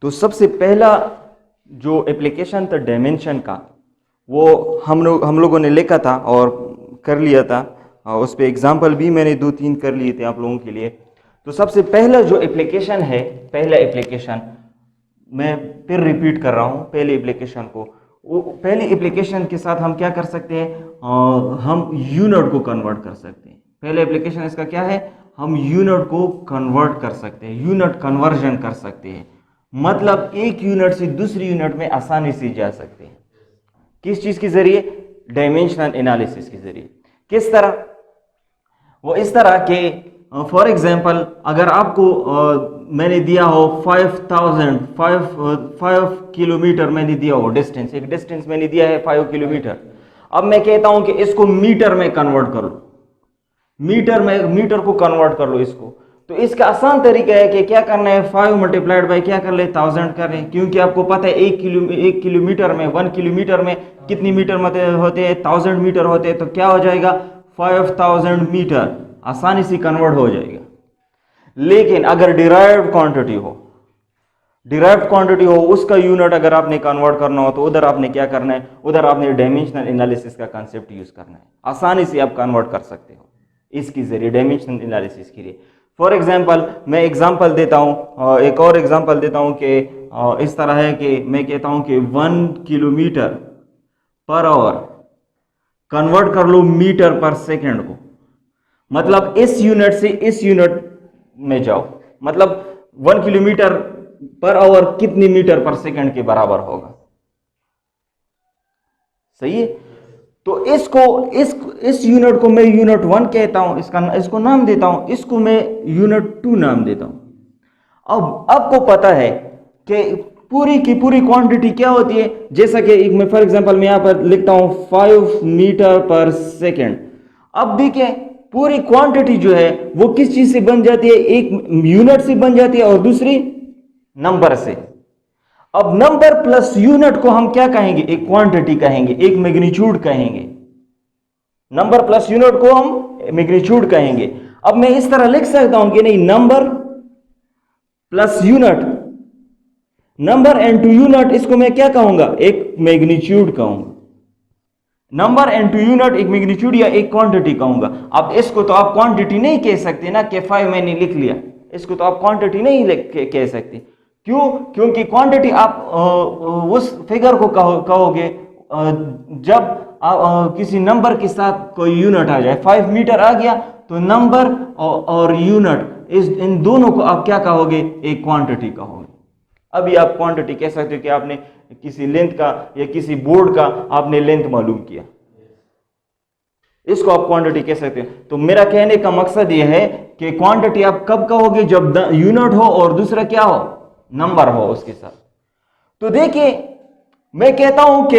तो सबसे पहला जो एप्लीकेशन था डायमेंशन का, वो हम लोगों ने लिखा था और कर लिया था, और उस पर एग्जाम्पल भी मैंने 2-3 कर लिए थे आप लोगों के लिए। तो सबसे पहला जो एप्लीकेशन है, पहला एप्लीकेशन मैं फिर रिपीट कर रहा हूँ, पहले एप्लीकेशन को, वो पहले एप्लीकेशन के साथ हम क्या कर सकते हैं, हम यूनिट को कन्वर्ट कर सकते हैं। पहले एप्लीकेशन इसका क्या है, हम यूनिट को कन्वर्ट कर सकते हैं, यूनिट कन्वर्जन कर सकते हैं। मतलब एक यूनिट से दूसरी यूनिट में आसानी से जा सकते हैं। किस चीज के जरिए, डायमेंशनल एनालिसिस के जरिए। किस तरह, वो इस तरह के फॉर एग्जांपल अगर आपको मैंने दिया हो 5 किलोमीटर मैंने दिया हो डिस्टेंस, एक डिस्टेंस मैंने दिया है 5 किलोमीटर। अब मैं कहता हूं कि इसको मीटर में कन्वर्ट कर लो, मीटर को कन्वर्ट कर लो इसको। तो इसका आसान तरीका है कि क्या करना है, 5 मल्टीप्लाइड बाय क्या कर ले, 1000 कर ले, क्योंकि आपको पता है 1 किलोमीटर में 1 किलोमीटर में कितनी मीटर होते हैं, 1000 मीटर होते हैं। तो क्या हो जाएगा, 5000 मीटर आसानी से कन्वर्ट हो जाएगा। लेकिन अगर डिराइव्ड क्वांटिटी हो, उसका यूनिट अगर आपने कन्वर्ट करना हो, तो उधर आपने क्या करना है, उधर आपने डायमेंशनल एनालिसिस का कांसेप्ट यूज करना है। आसानी से आप कन्वर्ट कर सकते हो इसके जरिए, डायमेंशनल एनालिसिस के लिए। फॉर एग्जाम्पल मैं एग्जाम्पल देता हूं, एक और एग्जाम्पल देता हूं कि इस तरह है कि मैं कहता हूं कि 1 किलोमीटर पर आवर कन्वर्ट कर लो मीटर पर सेकेंड को। मतलब इस यूनिट से इस यूनिट में जाओ, मतलब 1 किलोमीटर पर आवर कितनी मीटर पर सेकेंड के बराबर होगा। सही है। तो इस यूनिट को मैं यूनिट 1 कहता हूं, इसको नाम देता हूं, इसको मैं यूनिट 2 नाम देता हूं। अब आपको पता है कि पूरी की पूरी क्वांटिटी क्या होती है, जैसा कि मैं फॉर एग्जांपल मैं यहां पर लिखता हूं 5 मीटर पर सेकेंड। अब देखिए पूरी क्वांटिटी जो है वो किस चीज से बन जाती है, एक यूनिट से बन जाती है और दूसरी नंबर से। अब नंबर प्लस यूनिट को हम क्या कहेंगे, एक क्वांटिटी कहेंगे, एक मैग्नीट्यूड कहेंगे। नंबर प्लस यूनिट को हम मैग्नीट्यूड कहेंगे। अब मैं इस तरह लिख सकता हूं कि नहीं, number plus unit, number and to unit, इसको मैं क्या कहूंगा, एक मैग्नीट्यूड कहूंगा। नंबर एंड टू यूनिट एक मैग्नीट्यूड या एक क्वांटिटी कहूंगा। अब इसको तो आप क्वांटिटी नहीं कह सकते ना कि 5 मैंने लिख लिया, इसको तो आप क्वांटिटी नहीं कह सकते। क्यों? क्योंकि क्वांटिटी आप उस फिगर को कहोगे जब किसी नंबर के साथ कोई यूनिट आ जाए। 5 मीटर आ गया तो नंबर और यूनिट इन दोनों को आप क्या कहोगे, एक क्वांटिटी कहोगे। अभी आप क्वांटिटी कह सकते हो कि आपने किसी लेंथ का या किसी बोर्ड का आपने लेंथ मालूम किया, इसको आप क्वांटिटी कह सकते हो। तो मेरा कहने का मकसद यह है कि क्वांटिटी आप कब कहोगे, जब यूनिट हो और दूसरा क्या हो, नंबर हो उसके साथ। तो देखिए मैं कहता हूं कि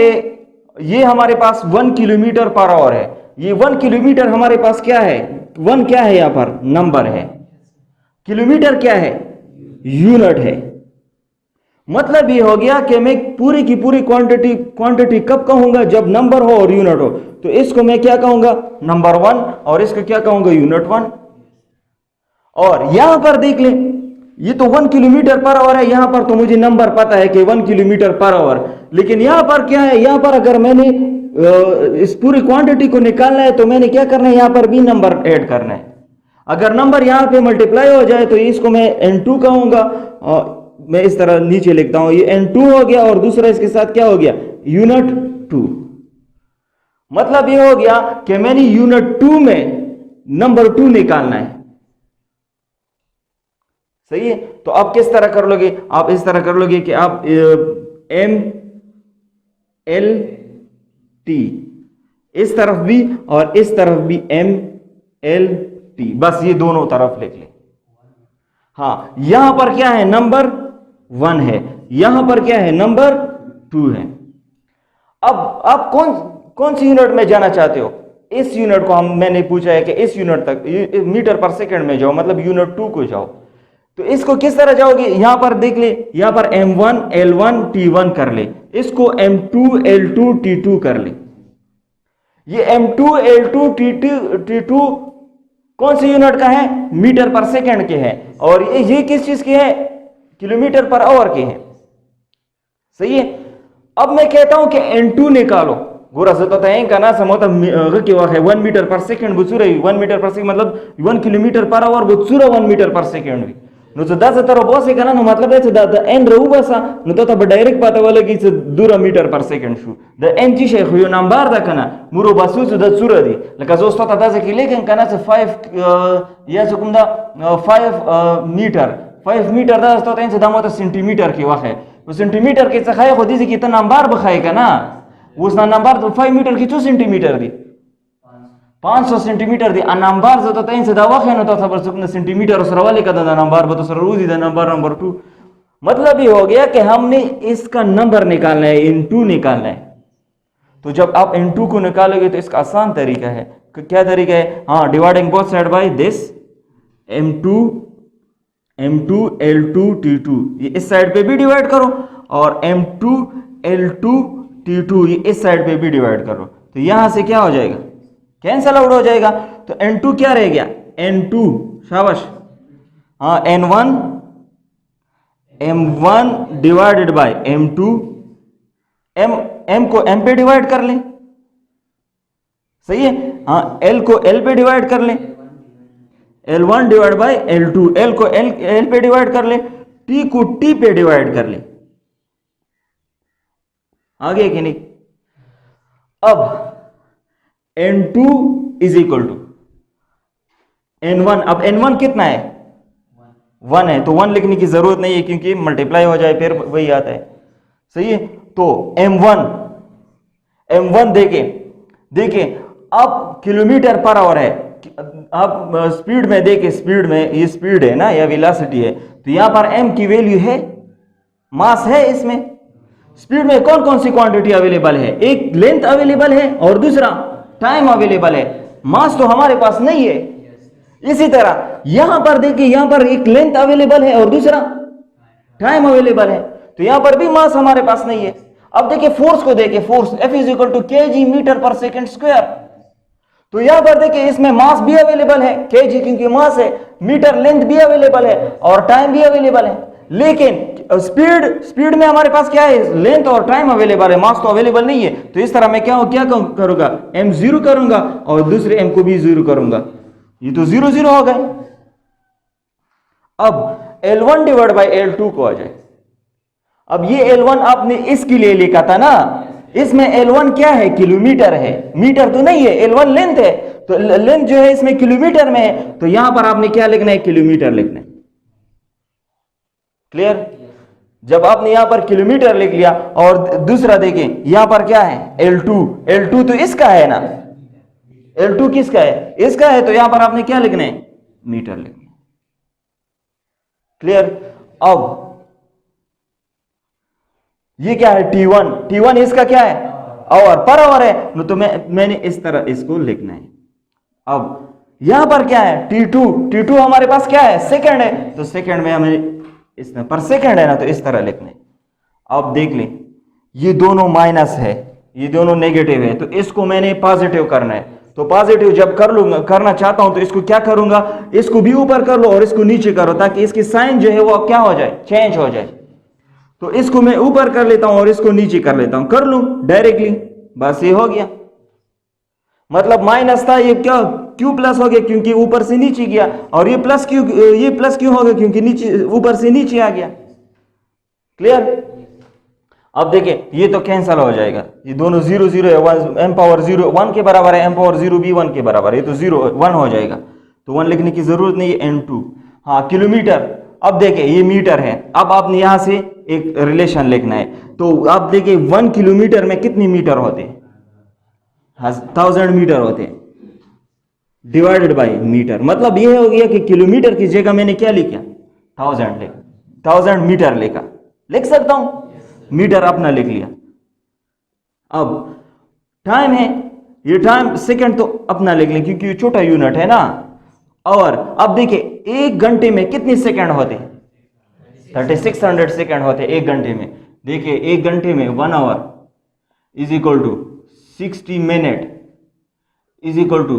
ये हमारे पास 1 किलोमीटर पर आवर है। ये 1 किलोमीटर हमारे पास क्या है, 1 क्या है, यहां पर नंबर है, किलोमीटर क्या है, यूनिट है। मतलब ये हो गया कि मैं पूरी की पूरी क्वांटिटी कब कहूंगा, जब नंबर हो और यूनिट हो। तो इसको मैं क्या कहूंगा, नंबर 1, और इसको क्या कहूंगा, यूनिट 1। और यहां पर देख लें, ये तो 1 किलोमीटर पर आवर है, यहां पर तो मुझे नंबर पता है कि 1 किलोमीटर पर आवर। लेकिन यहां पर क्या है, यहां पर अगर मैंने इस पूरी क्वांटिटी को निकालना है तो मैंने क्या करना है, यहां पर भी नंबर ऐड करना है। अगर नंबर यहां पे मल्टीप्लाई हो जाए तो इसको मैं n2 कहूंगा। मैं इस तरह नीचे लिखता हूं, ये n2 हो गया और दूसरा इसके साथ क्या हो गया, यूनिट 2। मतलब ये हो गया कि मैंने यूनिट 2 में नंबर 2 निकालना है। सही है। तो आप किस तरह कर लोगे, आप इस तरह कर लोगे कि आप m l t इस तरफ भी और इस तरफ भी m l टी, बस ये दोनों तरफ लिख ले। हाँ, यहां पर क्या है, नंबर 1 है, यहां पर क्या है, नंबर 2 है। अब आप कौन सी यूनिट में जाना चाहते हो? इस यूनिट को मैंने पूछा है कि इस यूनिट तक मीटर पर सेकंड में जाओ, मतलब यूनिट 2 को जाओ। तो इसको किस तरह जाओगे? यहां पर देख ले, यहां पर M1 L1 T1 कर ले, इसको M2 L2 T2 कर ले। ये M2 L2 T2 कौन सी यूनिट का है? मीटर पर सेकंड के है, और ये किस चीज के है? किलोमीटर पर आवर के हैं। सही है। अब मैं कहता हूं कि N2 निकालो, गोरा से तो ना समोता कि है 1 मीटर पर सेकंड बुचुरा, 1 मीटर पर सेकंड मतलब 1 किलोमीटर पर आवर बुचुरा 1 मीटर पर सेकंड भी नो तो 10 तरह बॉस है ना, नो मतलब है द एन रहू बसा नो तो तब डायरेक्ट पता वाला कि दूर मीटर पर सेकंड शू द एन ची शेख यो नंबर दा कना मुरो बसु द चुरा दी लका जोस्तो ता से कि लेकिन कना से 5 या सुकुंदा 5 मीटर 5 मीटर दा तो तेन से दामो तो सेंटीमीटर की वाह है, वो सेंटीमीटर के सखाय खुदी से कितना नंबर बखाए का ना, उस नंबर तो 5 मीटर की 2 centimetre the 500 centimetre the number जो तो तेन से दावा है ना तो खबर सुकना सेंटीमीटर उस वाले का दा नंबर बतो सर रोजी दा नंबर 2। मतलब ये हो गया कि हमने इसका नंबर निकालना है, इनटू निकालना है। तो जब आप इनटू को निकालोगे तो इसका आसान तरीका है, क्या तरीका है? हाँ, dividing both side by this M2 L2 T2, ये इस साइड पे भी डिवाइड करो, और M2 L2 T2 ये इस साइड पे भी डिवाइड करो। तो यहां से क्या हो जाएगा? कैंसल आउट हो जाएगा। तो N2 क्या रह गया? N2, शाबाश। हाँ, M1 divided by M2, M को M पे डिवाइड कर लें, सही है। हाँ, L को L पे डिवाइड कर लें, L1 divide by L2, L को L पे डिवाइड कर लें, T को T पे डिवाइड कर लें। आगे कि नहीं? अब N2 is equal to N1। अब N1 कितना है? 1 है, तो 1 लिखने की जरूरत नहीं है क्योंकि मल्टीप्लाई हो जाए फिर वही आता है, सही है। तो M1 देखे अब किलोमीटर पर आवर है, अब स्पीड में देखे, स्पीड में ये स्पीड है ना या वेलोसिटी है, तो यहां पर m की वैल्यू है, मास है इसमें। स्पीड में कौन कौन सी क्वांटिटी अवेलेबल है? एक लेंथ अवेलेबल है और दूसरा टाइम अवेलेबल है। मास तो हमारे पास नहीं है। इसी तरह यहां पर देखिए, यहां पर एक लेंथ अवेलेबल है और दूसरा टाइम अवेलेबल है, तो यहां पर भी मास हमारे पास नहीं है। अब देखिए फोर्स को, देखिए force F is equal to kg metre पर सेकंड स्क्वायर। तो यहां पर देखिए इसमें मास भी अवेलेबल है kg क्योंकि मास है, मीटर लेंथ भी अवेलेबल है और टाइम भी अवेलेबल है। लेकिन स्पीड में हमारे पास क्या है? लेंथ और टाइम अवेलेबल है, मास तो अवेलेबल नहीं है। तो इस तरह मैं क्या करूंगा? m 0 करूंगा और दूसरे m को भी 0 करूंगा, ये तो 0 0 हो गए। अब L1 डिवाइड बाय L2 को आ जाए। अब ये L1 आपने इसके लिए लिखा था ना, इसमें L1 क्या है? किलोमीटर है, मीटर तो नहीं है। L1 लेंथ है, तो लेंथ जो है इसमें किलोमीटर में है, तो यहां पर आपने क्या लिखना है? किलोमीटर लिखना है। क्लियर? जब आपने यहां पर किलोमीटर लिख लिया और दूसरा देखें यहां पर क्या है? L2 तो इसका है ना, L2 किसका है? इसका है, तो यहां पर आपने क्या लिखना है? मीटर लिखना है। क्लियर? अब ये क्या है? T1 इसका क्या है? आवर पर आवर है, तो मैंने इस तरह इसको लिखना है। अब यहां पर क्या है? T2 हमारे पास क्या है? सेकंड है, तो सेकंड में हमें इस पर सेकंड है ना, तो इस तरह लिखना है। अब देख लें, ये दोनों माइनस है, ये दोनों नेगेटिव है, तो इसको मैंने पॉजिटिव करना है। तो पॉजिटिव जब करना चाहता हूं तो इसको क्या करूंगा? इसको भी ऊपर कर लो और इसको नीचे करो, ताकि इसकी साइन जो है वो क्या हो जाए? चेंज हो जाए। तो इसको मैं ऊपर कर लेता हूं और इसको नीचे कर लेता हूं, कर लूं डायरेक्टली, बस ये हो गया। मतलब माइनस था, ये क्या क्यू प्लस हो गया क्योंकि ऊपर से नीचे गया, और ये प्लस क्यों हो गया? क्योंकि नीचे ऊपर से नीचे आ गया। क्लियर? अब देखिए ये तो कैंसल हो जाएगा, ये दोनों 0 0 है, m पावर 0 1 के बराबर है, m पावर 0 भी 1 के बराबर है, ये तो 0 1 हो जाएगा, तो 1 लिखने की जरूरत नहीं है। N2 हाँ किलोमीटर। अब देखिए ये मीटर है, अब आपने यहां से एक रिलेशन लिखना है। तो आप देखिए 1 किलोमीटर में कितनी मीटर होते हैं? 1000 मीटर होते हैं। Divided by metre. मतलब ये हो गया कि किलोमीटर की जगह मैंने क्या लिखा, 1000 लिखा, 1000 मीटर लिख सकता हूं, मीटर अपना लिख लिया। अब टाइम है, ये टाइम सेकंड तो अपना लिख लें क्योंकि ये छोटा यूनिट है ना। और अब देखिए 1 घंटे में कितने सेकंड होते हैं, 3600 सेकंड होते हैं 1 घंटे में। देखिए 1 घंटे में 1 hour is equal to 60 minute is equal to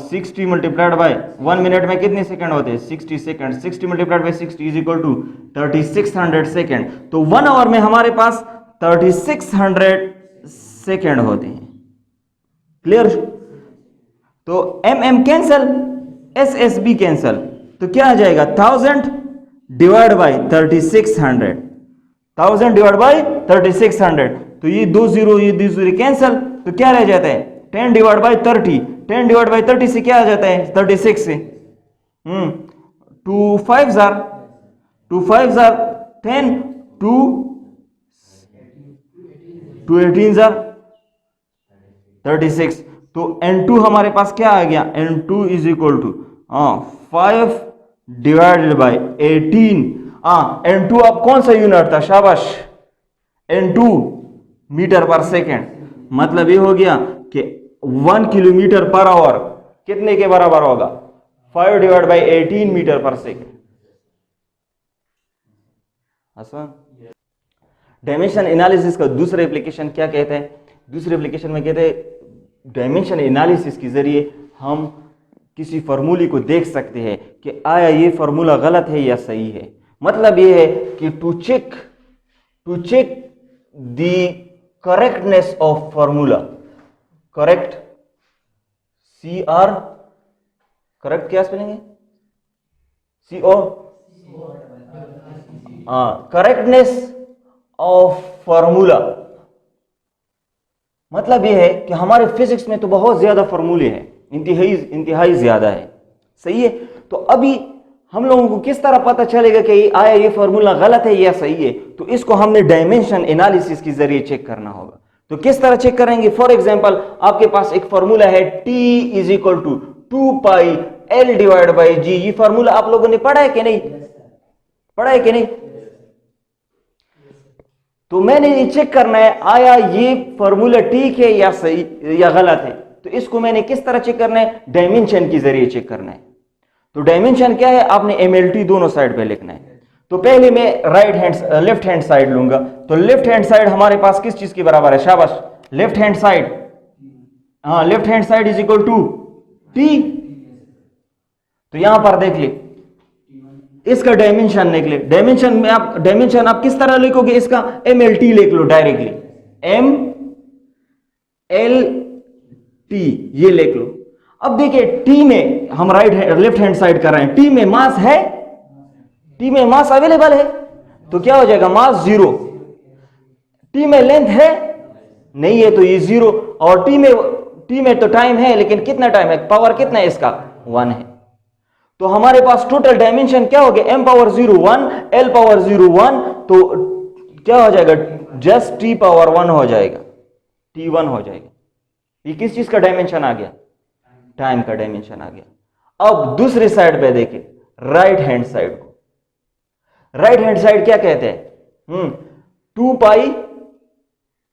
60 multiplied by 1 minute में कितने सेकंड होते हैं, 60 second. 60 multiplied by 60 is equal to 3600 second. तो 1 आवर में हमारे पास 3600 सेकंड होते हैं। क्लियर? तो एम कैंसल, एस भी कैंसल, तो क्या आ जाएगा 1000 डिवाइड बाय 3600, 1000 डिवाइड बाय 3600। तो ये 2 0 कैंसल, तो क्या रह जाता है 10 डिवाइड बाय 30, 10 डिवाइड बाय 30 से क्या आ जाता है 36 से 2 5 जार 10 2 18 जार 36। तो N2 हमारे पास क्या आ गया, N2 is equal to 5 divided by 18। N2 अब कौन सा यूनिट था, शाबाश, N2 मीटर पर सेकेंड। मतलब ये हो गया कि 1 किलोमीटर पर आवर कितने के बराबर होगा, 5 डिवाइड बाय 18 मीटर पर सेकेंड। आसान। डायमेंशन एनालिसिस का दूसरा एप्लीकेशन क्या कहते हैं, दूसरे एप्लीकेशन में कहते हैं डायमेंशन एनालिसिस के जरिए हम किसी फार्मूले को देख सकते हैं कि आया ये फार्मूला गलत है या सही है। मतलब ये है कि to check the correctness of formula, correct CR, correct क्या स्पेलिंग है, CO, करेक्टनेस ऑफ फार्मूला। मतलब यह है कि हमारे फिजिक्स में तो बहुत ज्यादा फार्मूले हैं, इंतहाई ज्यादा है, सही है। तो अभी हम लोगों को किस तरह पता चलेगा कि आया ये फार्मूला गलत है या सही है, तो इसको हमने डायमेंशन एनालिसिस के जरिए चेक करना होगा। तो किस तरह चेक करेंगे, फॉर एग्जांपल आपके पास एक फार्मूला है T is equal to 2 pi L divide by G। ये फार्मूला आप लोगों ने पढ़ा है कि नहीं, पढ़ा है कि नहीं? तो मैंने ये चेक करना है आया ये फार्मूला ठीक है या सही या गलत है। तो इसको मैंने किस तरह चेक करना है, डायमेंशन के जरिए चेक करना है। तो डायमेंशन क्या है, आपने MLT दोनों साइड पे लिखना है। तो पहले मैं लेफ्ट हैंड साइड लूंगा। तो लेफ्ट हैंड साइड हमारे पास किस चीज के बराबर है, शाबाश, left hand side, left hand side is equal to T। तो यहां पर देख ले इसका डायमेंशन निकले। डायमेंशन आप किस तरह लिखोगे, इसका MLT लिख लो डायरेक्टली, MLT ये लिख लो। अब देखिए T में हम लेफ्ट हैंड साइड कर रहे हैं, T में मास है, T में मास अवेलेबल है, तो क्या हो जाएगा मास 0। T में लेंथ है नहीं है तो ये 0। और T में तो टाइम है, लेकिन कितना टाइम है, पावर कितना है इसका 1 है। तो हमारे पास टोटल डायमेंशन क्या हो गया, m पावर 0 1 L पावर 0 1, तो क्या हो जाएगा जस्ट T पावर 1 हो जाएगा, T1 हो जाएगा। ये किस चीज का डायमेंशन आ गया, टाइम का डायमेंशन आ गया। अब दूसरी साइड पे देखें, राइट हैंड साइड को, राइट हैंड साइड क्या कहते हैं, 2 पाई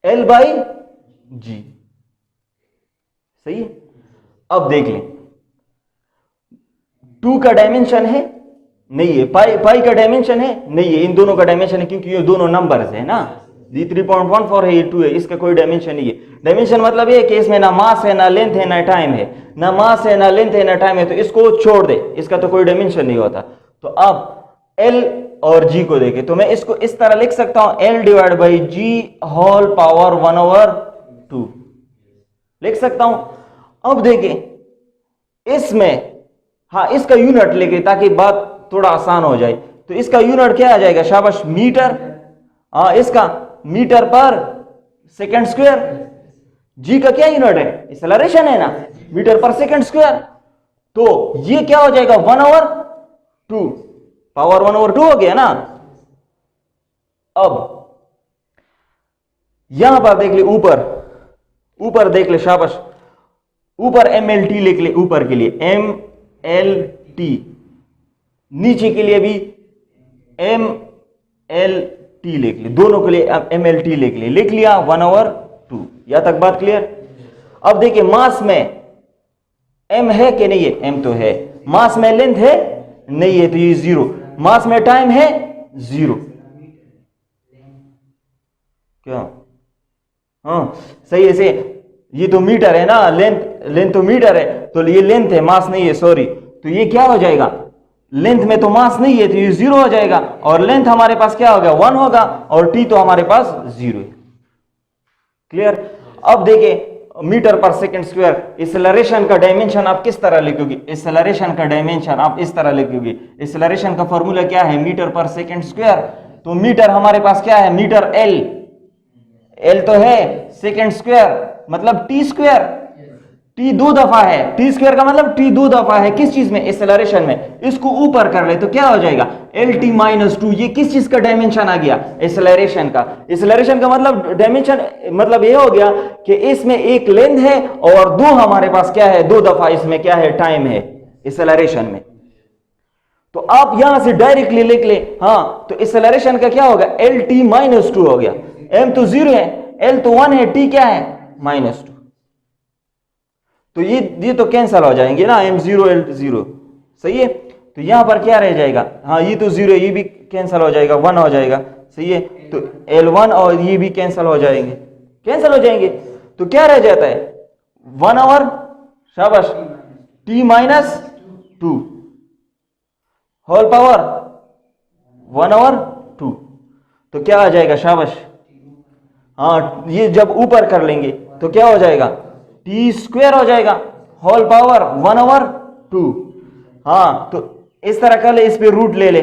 L बाई G, सही है। अब देख लें 2 का डायमेंशन है नहीं है, पाई का डायमेंशन है नहीं है, इन दोनों का डायमेंशन है क्योंकि ये दोनों नंबर्स है ना, ये 3.14 है, ये 2 है, इसका कोई डायमेंशन नहीं है। डायमेंशन मतलब ये कि इसमें ना मास है ना लेंथ है ना टाइम है, ना मास है ना लेंथ है ना टाइम है, तो इसको छोड़ दे, इसका तो कोई डायमेंशन नहीं होता। तो अब L और G को देखें, तो मैं इसको इस तरह लिख सकता हूं, L divide by G whole power 1/2 लिख सकता हूं। अब देखें इसमें, इसका यूनिट लेके ताकि बात थोड़ा आसान हो जाए। तो इसका यूनिट क्या आ जाएगा, शाबाश, मीटर, इसका मीटर पर सेकंड स्क्वायर। G का क्या यूनिट है, एक्सेलरेशन है ना, मीटर पर सेकंड स्क्वायर। तो ये क्या हो जाएगा 1/2, पावर 1/2 हो गया ना। अब यहां पर देख ले, ऊपर देख ले, शाबाश, ऊपर MLT लिख ले, ऊपर के लिए MLT, नीचे के लिए भी MLT लिख ले, दोनों के लिए MLT लिख ले, लिख लिया 1/2। यहां तक बात क्लियर। अब देखिए मास में m है कि नहीं है, m तो है। मास में लेंथ है, नहीं है, तो ये 0। मास में टाइम है 0। क्या? हाँ सही है, से ये तो मीटर है ना, लेंथ तो मीटर है, तो ये लेंथ है, मास नहीं है, सॉरी। तो ये क्या हो जाएगा, लेंथ में तो मास नहीं है, तो ये 0 हो जाएगा, और लेंथ हमारे पास क्या होगा 1 होगा, और t तो हमारे पास 0 है। क्लियर। अब देखिए मीटर पर सेकंड स्क्वायर, एक्सेलरेशन का डायमेंशन आप किस तरह लिखोगे, एक्सेलरेशन का डायमेंशन आप इस तरह लिखोगे। एक्सेलरेशन का फॉर्मूला क्या है, मीटर पर सेकंड स्क्वायर। तो मीटर हमारे पास क्या है, मीटर एल तो है, सेकंड स्क्वायर मतलब टी स्क्वायर, टी 2 दफा है, टी स्क्वायर का मतलब टी 2 दफा है, किस चीज में, एक्सेलरेशन में। इसको ऊपर कर ले तो क्या हो जाएगा, LT-2। ये किस चीज का डायमेंशन आ गया, एक्सेलरेशन का। एक्सेलरेशन का मतलब डायमेंशन, मतलब ये हो गया कि इसमें एक लेंथ है और 2 हमारे पास क्या है, 2 दफा इसमें क्या है, टाइम है एक्सेलरेशन में। तो आप यहां से डायरेक्टली लिख ले, हाँ तो एक्सेलरेशन का क्या होगा, LT-2 हो गया। m तो 0 है, l तो 1 है, t क्या है, -2। तो ये तो कैंसल हो जाएंगे ना, m0 l0, सही है। तो यहां पर क्या रह जाएगा, हाँ ये तो 0 है, ये भी कैंसल हो जाएगा, 1 हो जाएगा, सही है। तो l1 और ये भी कैंसल हो जाएंगे, कैंसल हो जाएंगे। तो क्या रह जाता है, 1 और शाबाश t-2 होल पावर 1/2। तो क्या आ जाएगा, शाबाश, हाँ ये जब ऊपर कर लेंगे तो क्या हो जाएगा, टी स्क्वायर हो जाएगा, होल पावर 1/2। हाँ तो इस तरह कर ले, इस पे रूट ले ले,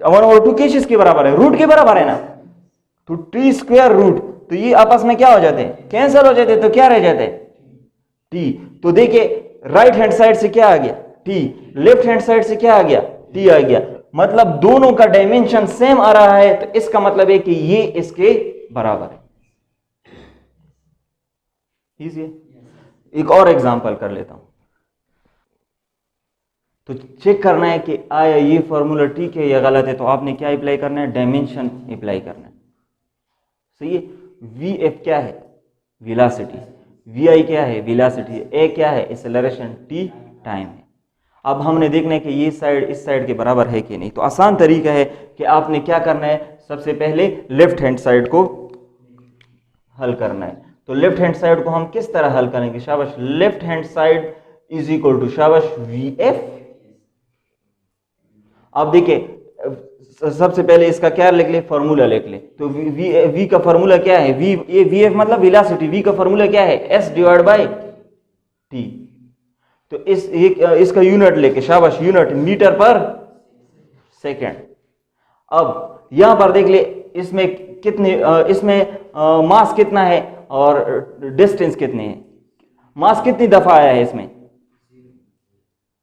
1/2 किस चीज के बराबर है, रूट के बराबर है ना। तो टी स्क्वायर रूट, तो ये आपस में क्या हो जाते हैं, कैंसिल हो जाते हैं। तो क्या रह जाते हैं, टी। तो देखिए राइट हैंड साइड से क्या आ गया, टी, लेफ्ट हैंड साइड से क्या आ गया, टी आ गया। मतलब दोनों का डायमेंशन सेम आ रहा है, तो इसका मतलब है कि ये इसके बराबर है। इजी है। एक और एग्जांपल कर लेता हूं। तो चेक करना है कि आया ये फॉर्मूला ठीक है या गलत है। तो आपने क्या अप्लाई करना है, डायमेंशन अप्लाई करना है, सही है। VF क्या है, वेलोसिटी, VI क्या है, वेलोसिटी, A क्या है, एक्सेलरेशन, T टाइम है। अब हमने देखना है कि ये साइड इस साइड के बराबर है कि नहीं। तो आसान तरीका है कि आपने क्या करना है, सबसे पहले लेफ्ट हैंड साइड को हल करना है। तो लेफ्ट हैंड साइड को हम किस तरह हल करेंगे, शाबाश, left hand side is equal to शाबाश VF। अब देखिए सबसे पहले इसका क्या लिख ले, फॉर्मूला लिख ले। तो V का फॉर्मूला क्या है, VF मतलब वेलोसिटी, V का फॉर्मूला क्या है, S/T। तो इसका यूनिट लेके, शाबाश, यूनिट मीटर पर सेकेंड। अब यहां पर देख ले, इसमें कितने, इसमें मास कितना है और डिस्टेंस कितने है। मास कितनी दफा आया है इसमें,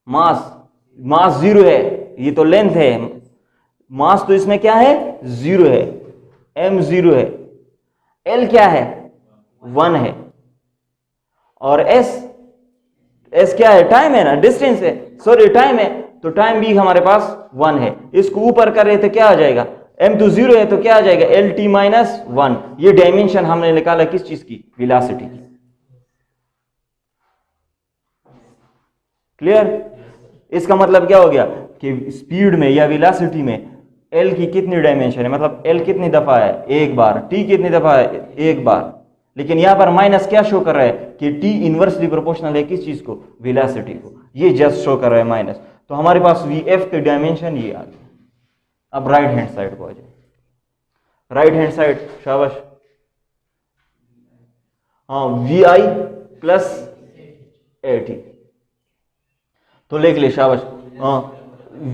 मास 0 है, ये तो लेंथ है। मास तो इसमें क्या है, 0 है, m 0 है, l क्या है, 1 है, और s क्या है, टाइम है ना, डिस्टेंस है, सॉरी टाइम है। तो टाइम भी हमारे पास 1 है। इसको ऊपर कर रहे थे, क्या आ जाएगा, m तो 0 है, तो क्या आ जाएगा, LT-1। ये डायमेंशन हमने निकाला किस चीज की, वेलोसिटी की। क्लियर। इसका मतलब क्या हो गया कि स्पीड में या वेलोसिटी में L की कितनी डायमेंशन है, मतलब L कितनी दफा है, एक बार, T कितनी दफा है, एक बार। लेकिन यहां पर माइनस क्या शो कर रहा है कि T इनवर्सली प्रोपोर्शनल है किस चीज को, वेलोसिटी को, ये जस्ट शो कर रहा है माइनस। तो हमारे पास VF की डायमेंशन ये आ गया। अब राइट हैंड साइड को आ जाए, राइट हैंड साइड, शाबाश, हाँ VI प्लस AT। तो लिख ले, शाबाश, हाँ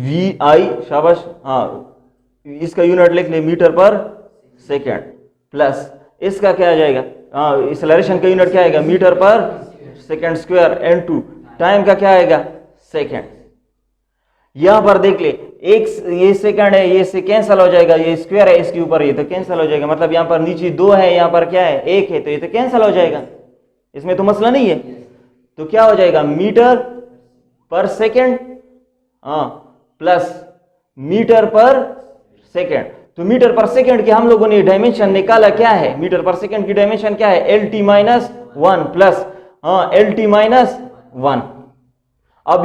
VI, शाबाश, हाँ इसका यूनिट लिख ले, मीटर पर सेकेंड, प्लस इसका क्या आ जाएगा, हाँ एक्सेलरेशन का यूनिट क्या आएगा, मीटर पर सेकेंड स्क्वायर, n2 टाइम का क्या आएगा, सेकेंड। यहां पर देख ले, एक ये सेकंड है, ये से कैंसिल हो जाएगा, ये स्क्वायर है इसके ऊपर, ये तो कैंसिल हो जाएगा। मतलब यहां पर नीचे 2 है, यहां पर क्या है, 1 है, तो ये तो कैंसिल हो जाएगा, इसमें तो मसला नहीं है। तो क्या हो जाएगा, मीटर पर सेकेंड प्लस मीटर पर सेकेंड। तो मीटर पर सेकेंड की हम लोगों ने डायमेंशन निकाला, क्या है मीटर पर सेकेंड की डायमेंशन क्या है, L T minus one plus L T minus one. अब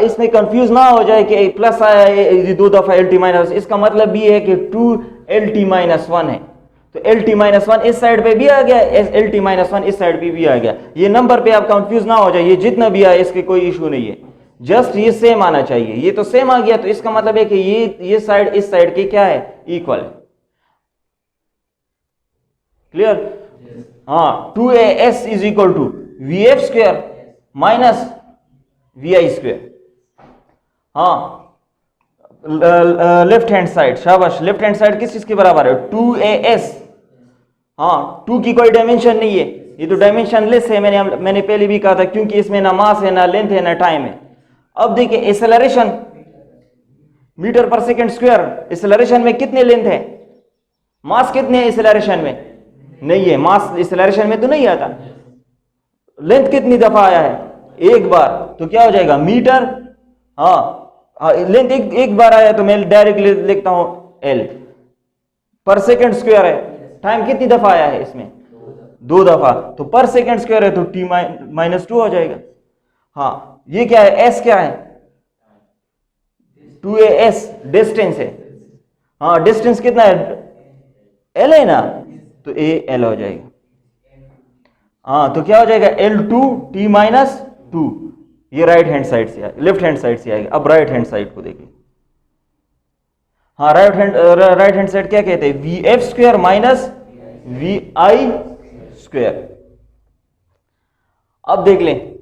इसमें कंफ्यूज ना हो जाए कि प्लस आया ये 2 दफा एल टी माइनस, इसका मतलब भी है कि 2 एल टी माइनस वन है। तो एल टी माइनस वन इस साइड पे भी आ गया, एल टी माइनस वन इस साइड पे भी आ गया। ये नंबर पे आप कंफ्यूज ना हो जाए, ये जितना भी आए इसके कोई इशू नहीं है, जस्ट ये सेम आना चाहिए। ये तो सेम आ गया, तो इसका मतलब है कि ये साइड इस साइड की क्या है, इक्वल है। क्लियर? हाँ, 2as is equal to V F square minus V I square. हाँ, लेफ्ट हैंड साइड, शाबाश, लेफ्ट हैंड साइड किस चीज के बराबर है, 2as। हाँ, 2 की कोई डायमेंशन नहीं है, ये तो डायमेंशन लेस है, मैंने पहले भी कहा था, क्योंकि इसमें ना मास है, ना लेंथ है, ना टाइम है। अब देखिए एक्सेलरेशन मीटर पर सेकेंड स्क्वायर, एक्सेलरेशन में कितने लेंथ है, मास कितने है एक्सेलरेशन में, नहीं है, मास एक्सेलरेशन में तो नहीं आता। लेंथ कितनी दफा आया है, एक बार, तो क्या हो जाएगा मीटर, लेंथ एक बार आया तो मैं डायरेक्ट लिखता हूं एल पर सेकेंड स्क्वायर है। टाइम कितनी दफा आया है इसमें, 2 दफा, तो पर सेकेंड स्क्वायर है तो टी माइनस 2 हो जाएगा। हाँ, ये क्या है, एस क्या है, 2as डिस्टेंस है। हाँ, डिस्टेंस कितना है, एल है ना, तो ए एल हो जाएगा। हाँ, तो क्या हो जाएगा, L2 T माइनस 2। ये राइट हैंड साइड से आएगा, लेफ्ट हैंड साइड से आएगा। अब राइट हैंड साइड को देखिए। हाँ, राइट हैंड साइड क्या कहते हैं, V F square minus V I square. अब देख लें,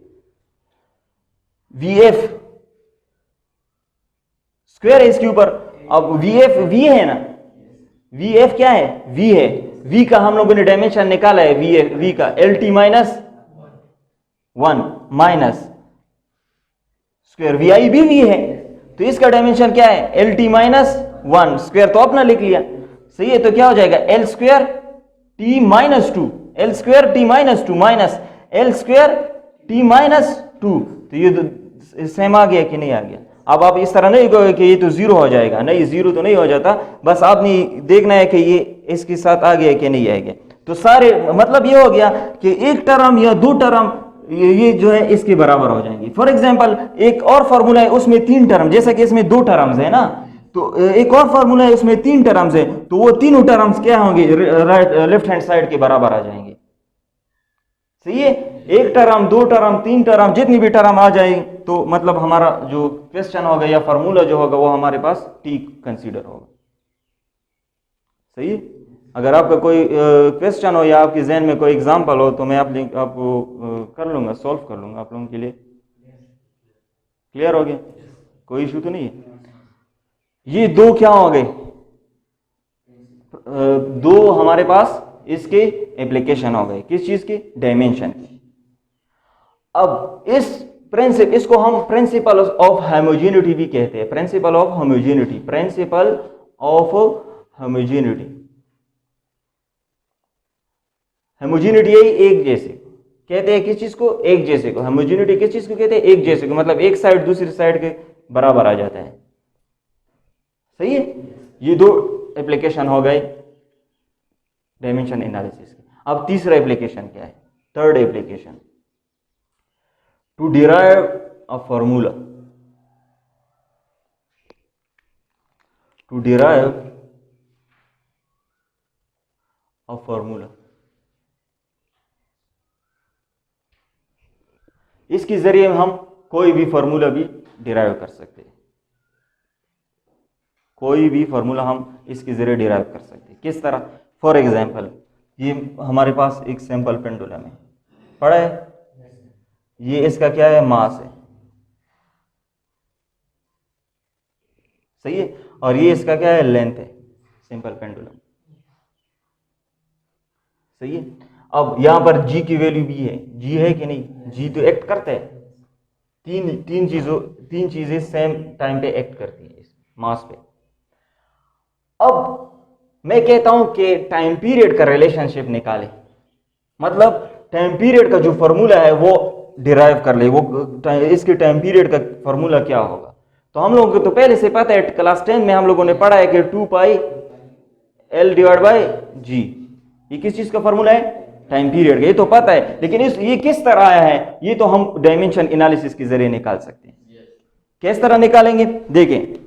वी एफ स्क्वेयर है इसके ऊपर, अब वी एफ वी है ना, वी एफ क्या है, वी है, वी का हम लोगों ने डायमेंशन निकाला है, वी का L T minus one minus square, V I भी वी है, तो इसका डायमेंशन क्या है, L T minus one, square तो अपना लिख लिया, सही है। तो क्या हो जाएगा, L square T minus two, L square T minus two minus L square T minus two. तो ये सेम आ गया कि नहीं आ गया। अब आप इस तरह नहीं कहोगे कि ये तो जीरो हो जाएगा, नहीं, जीरो तो नहीं हो जाता, बस आपने देखना है कि ये इसके साथ आ गया कि नहीं आ गया। तो सारे मतलब ये हो गया कि एक टर्म या 2 टर्म ये जो है इसके बराबर हो जाएंगी। फॉर एग्जांपल एक और फार्मूला है, उसमें 3 टर्म, जैसा कि इसमें 2 टर्म्स है ना, तो एक और फार्मूला है उसमें 3 टर्म्स है, तो वो तीनों टर्म्स क्या होंगे, लेफ्ट हैंड साइड के बराबर आ जाएंगे। सही है, एक टर्म, 2 टर्म, 3 टर्म, जितनी भी टर्म आ जाए तो मतलब हमारा जो क्वेश्चन होगा या फार्मूला जो होगा वो हमारे पास ठीक कंसीडर होगा। सही है। अगर आपका कोई क्वेश्चन हो या आपके जहन में कोई एग्जांपल हो तो मैं आपको कर लूंगा, सॉल्व कर लूंगा आप लोगों के लिए। क्लियर हो गया, कोई इशू तो नहीं है। ये 2 क्या हो गए, 2 हमारे पास इसके एप्लीकेशन हो गए, किस चीज की, डायमेंशन की। अब इसको हम प्रिंसिपल ऑफ होमोजेनिटी भी कहते हैं, principle of homogeneity, principle of homogeneity. Homogeneity यही एक जैसे कहते हैं, किस चीज को, एक जैसे को। होमोजेनिटी किस चीज को कहते हैं, एक जैसे को, मतलब एक साइड दूसरी साइड के बराबर आ जाता है। सही है, ये 2 एप्लीकेशन हो गए डायमेंशन एनालिसिस के। अब तीसरा एप्लीकेशन क्या है, third application, to derive a formula, to derive a formula. इसके जरिए हम कोई भी फॉर्मूला भी डिराइव कर सकते हैं, कोई भी फॉर्मूला हम इसके जरिए डिराइव कर सकते हैं। किस तरह, फॉर एग्जांपल ये हमारे पास एक सैंपल पेंडुलम है, पड़ा है, ये इसका क्या है, मास है, सही है, और ये इसका क्या है, लेंथ है, सिंपल पेंडुलम, सही है। अब यहां पर जी की वैल्यू भी है, जी है कि नहीं, जी तो एक्ट करता है, तीन चीजें सेम टाइम पे एक्ट करती है इस मास पे। अब मैं कहता हूं कि टाइम पीरियड का रिलेशनशिप निकाले, मतलब टाइम पीरियड का जो फॉर्मूला है वो डिराइव कर ले, वो इसके टाइम पीरियड का फॉर्मूला क्या होगा। तो हम लोगों को तो पहले से पता है, क्लास 10 में हम लोगों ने पढ़ा है कि 2 पाई L डिवाइड बाई जी। ये किस चीज का फॉर्मूला है? टाइम पीरियड का, ये तो पता है। लेकिन ये किस तरह आया है, ये तो हम डायमेंशन एनालिसिस के जरिए निकाल सकते हैं। किस तरह निकालेंगे देखें,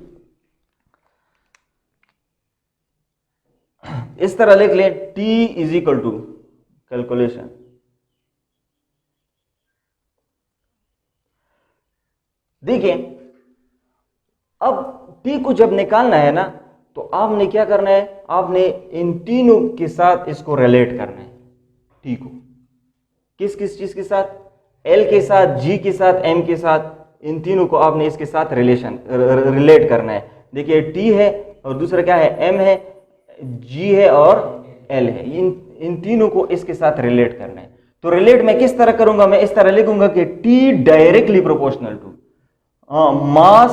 इस तरह लिख लें, T is equal to calculation, देखिए अब T को जब निकालना है ना, तो आपने क्या करना है, आपने इन तीनों के साथ इसको रिलेट करना है। T को किस किस चीज के साथ? L के साथ, G के साथ, M के साथ, इन तीनों को आपने इसके साथ रिलेट करना है। देखिए T है और दूसरा क्या है, M है, G है और L है, इन तीनों को इसके साथ रिलेट करना है। तो रिलेट मैं किस तरह करूंगा, मैं इस तरह लिखूंगा कि T directly proportional to mass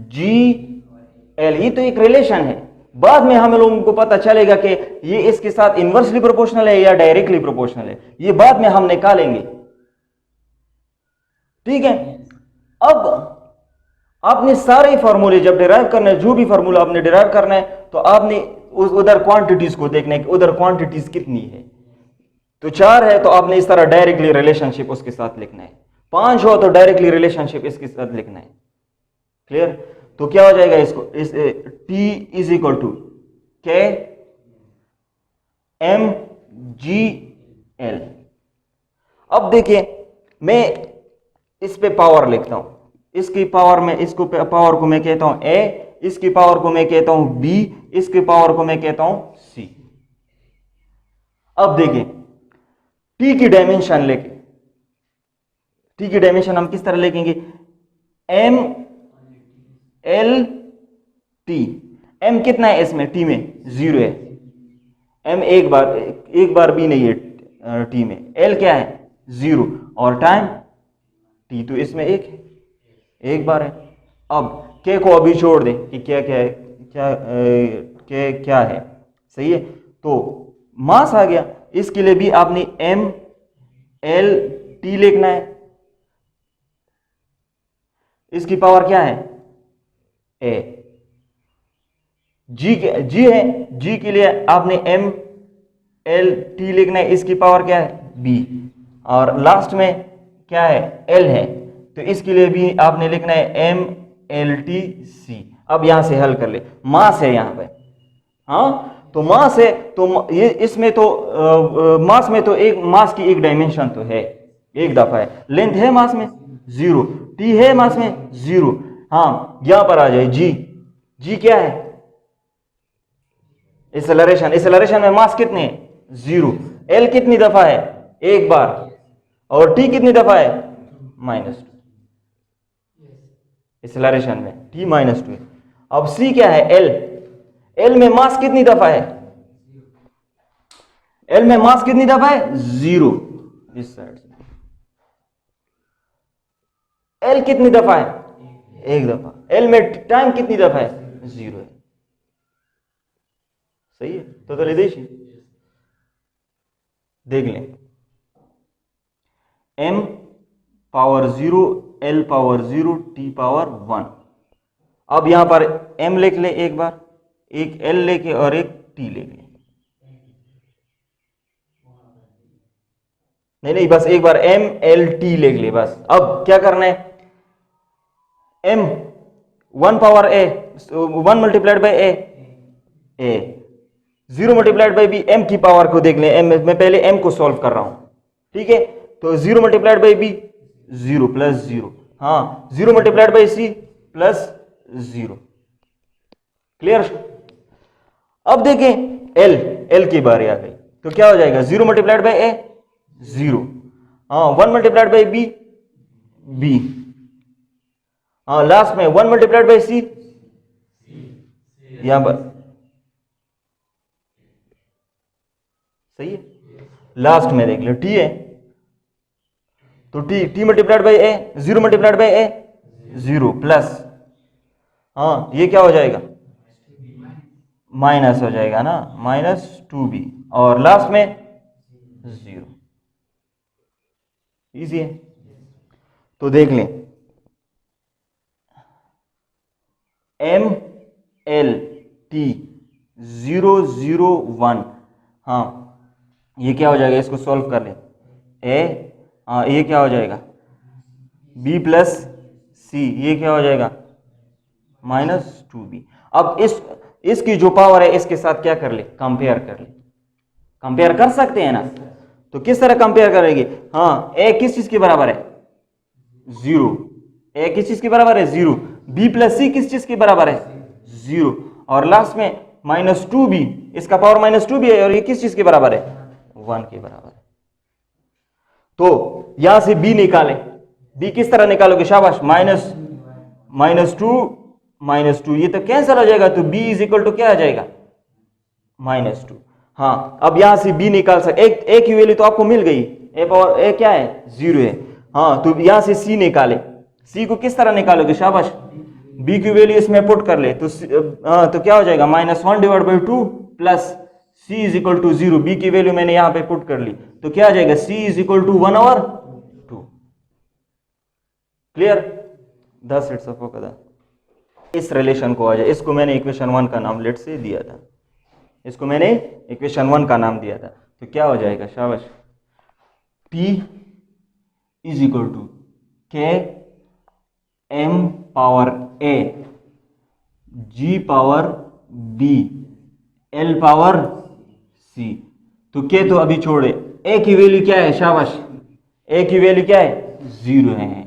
G L, ये तो एक रिलेशन है। बाद में हम लोगों को पता चलेगा कि ये इसके साथ इनवर्सली प्रोपोर्शनल है या डायरेक्टली प्रोपोर्शनल है, ये बाद में हम निकालेंगे, ठीक है। अब आपने सारे फार्मूले जब डिराइव करना है, जो भी फार्मूला आपने डिराइव करना है, तो आपने उधर क्वांटिटीज को देखना है कि उधर क्वांटिटीज कितनी है। तो 4 है तो आपने इस तरह डायरेक्टली रिलेशनशिप उसके साथ लिखना है, 5 हो तो डायरेक्टली रिलेशनशिप इसके साथ लिखना है। क्लियर? तो क्या हो जाएगा, इसको इस T इज इक्वल टू के M G L। अब देखिए मैं इस पे पावर लिखता हूं, इसकी पावर में, इसको पावर को मैं कहता हूं A, इसकी पावर को मैं कहता हूं B, इसकी पावर को मैं कहता हूं C। अब देखिए T की डायमेंशन लेके, T की डायमेंशन हम किस तरह लिखेंगे, M L T। M कितना है इसमें, T में 0 है, M एक बार भी नहीं है T में, L क्या है 0, और टाइम T तो इसमें एक बार है। अब K को अभी छोड़ दें कि क्या क्या है, क्या है, सही है। तो मास आ गया, इसके लिए भी आपने M L T लिखना है। इसकी पावर क्या है, A। G है, G के लिए आपने M L T लिखना है, इसकी पावर क्या है B, और लास्ट में क्या है L है, तो इसके लिए भी आपने लिखना है M L T C। अब यहां से हल कर ले, मास है यहां पे, हाँ तो मास है, तो ये इसमें तो मास में तो एक मास की एक डायमेंशन तो है, एक दफा है। लेंथ है मास में 0, T है मास में 0, हाँ यहां पर आ जाए G क्या है, एक्सेलरेशन में मास कितने हैं 0, L कितनी दफा है एक बार, और T कितनी दफा है -2, एक्सेलरेशन में T -2 है। अब C क्या है, L में मास कितनी दफा है, L में मास कितनी दफा है 0, इस साइड से। L कितनी दफा है, एक दफा। L में टाइम कितनी दफा है 0 है, सही है। तो देखिए देख लें, M power 0, L power 0, T power 1। अब यहां पर M लिख ले एक बार, एक L लेके और एक T लेके, नहीं बस एक बार M L T लिख ले बस। अब क्या करना है, M 1 power A, 1 multiplied by A 0 multiplied by B, M की पावर को देख लें, M मैं पहले M को सॉल्व कर रहा हूं, ठीक है। तो 0 मल्टीप्लाइड बाई B 0 प्लस 0, हाँ 0 multiplied by C plus 0। Clear? अब देखें L की बारी आ गई, तो क्या हो जाएगा 0 मल्टीप्लाइड बाई A 0, हाँ 1 मल्टीप्लाइड बाई B, हाँ लास्ट में 1 मल्टीप्लाइड बाई C, यहां पर सही है। लास्ट में देख लो T है, तो T multiplied by A, 0 multiplied by A 0 plus, हाँ ये क्या हो जाएगा माइनस हो जाएगा ना, -2B, और लास्ट में 0। इजी है। तो देख लें, MLT001, हाँ ये क्या हो जाएगा, इसको सॉल्व कर लें, हाँ ये क्या हो जाएगा, B प्लस C, ये क्या हो जाएगा -2B। अब इसकी जो पावर है इसके साथ क्या कर ले, कंपेयर कर ले, कंपेयर कर सकते हैं ना, तो किस तरह कंपेयर करेंगे, हाँ A किस चीज के बराबर है 0, A किस चीज के बराबर है 0, B प्लस C किस चीज के बराबर है 0, और लास्ट में -2B, इसका पावर -2B है और ये किस चीज के बराबर है 1 के बराबर है। तो यहां से B निकालें, B किस तरह निकालोगे, शाबाश, -2 ये तो कैंसिल हो जाएगा, तो B इज इक्वल टू क्या आ जाएगा -2। हाँ अब यहां से B निकाल सकते, एक की वैल्यू तो आपको मिल गई, A क्या है 0 है, हाँ तो यहां से C निकाले, C को किस तरह निकालोगे, शाबाश, B की वैल्यू इसमें पुट कर ले, तो तो क्या हो जाएगा -1/2 plus C is equal to 0, B की वैल्यू मैंने यहां पे पुट कर ली, तो क्या आ जाएगा C is equal to 1/2। Clear, thus it's of कदा इस रिलेशन को आ जाए, इसको मैंने इक्वेशन 1 का नाम लेट से दिया था, इसको मैंने इक्वेशन 1 का नाम दिया था, तो क्या हो जाएगा, शाबाश, P is equal to K M power A G power B L power C, तो K तो अभी छोड़े, A की वैल्यू क्या है, शाबाश, A की वैल्यू क्या है 0 है,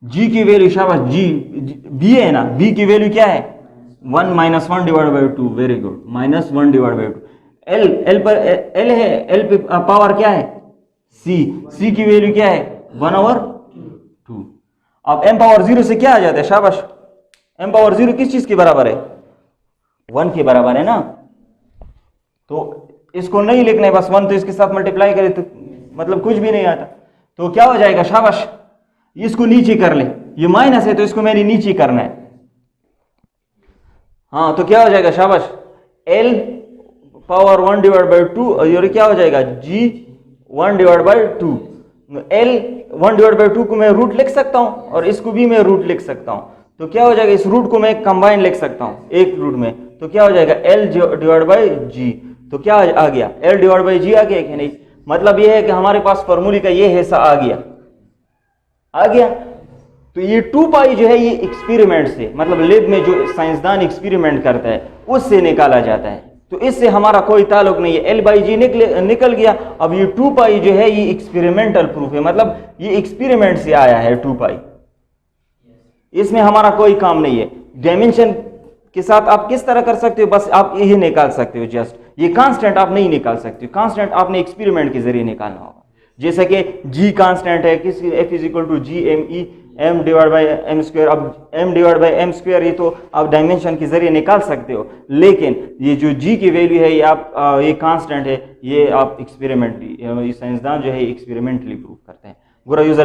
G की वैल्यू, शाबाश, G B है ना, B की वैल्यू क्या है 1 -1/2, वेरी गुड, -1/2, L पर L है, L पे पावर क्या है C की वैल्यू क्या है 1/2। अब M पावर 0 से क्या आ जाता है, शाबाश, M पावर 0 किस चीज के बराबर है 1 के बराबर है ना, तो इसको नहीं लिखना है, बस 1 तो इसके साथ मल्टीप्लाई करें तो मतलब कुछ भी नहीं आता, तो क्या हो जाएगा, शाबाश, इसको नीचे कर ले, ये माइनस है तो इसको मैंने नीचे करना है, हाँ तो क्या हो जाएगा, शाबाश, L पावर 1/2 और ये क्या हो जाएगा G 1/2, L 1/2 को मैं रूट लिख सकता हूं और इसको भी मैं रूट लिख सकता हूं, तो क्या हो जाएगा, इस रूट को मैं कंबाइन लिख सकता हूं एक रूट में, तो क्या हो जाएगा L/G, तो क्या आ गया L/G आ गया कि नहीं, मतलब यह है कि हमारे पास फॉर्मूले का ये हिस्सा आ गया, तो ये 2 पाई जो है ये एक्सपेरिमेंट से, मतलब लैब में जो साइंसदान एक्सपेरिमेंट करता है उससे निकाला जाता है, तो इससे हमारा कोई ताल्लुक नहीं है, L/G निकल गया, अब ये 2 पाई जो है ये एक्सपेरिमेंटल प्रूफ है, मतलब ये एक्सपेरिमेंट से आया है 2 पाई, इसमें हमारा कोई काम नहीं है। डायमेंशन के साथ आप किस तरह कर सकते हो, बस आप यही निकाल सकते हो, जस्ट ये कांस्टेंट आप नहीं निकाल सकते, कांस्टेंट आपने एक्सपेरिमेंट के जरिए निकालना होगा, जैसे कि G कांस्टेंट है, किसी F is equal to GME M/m², अब M/m² ये तो आप डायमेंशन के जरिए निकाल सकते हो, लेकिन ये जो G की वैल्यू है ये आप ये कांस्टेंट है, ये आप एक्सपेरिमेंटली, साइंसदान जो है एक्सपेरिमेंटली प्रूव करते हैं। गुरा यूज़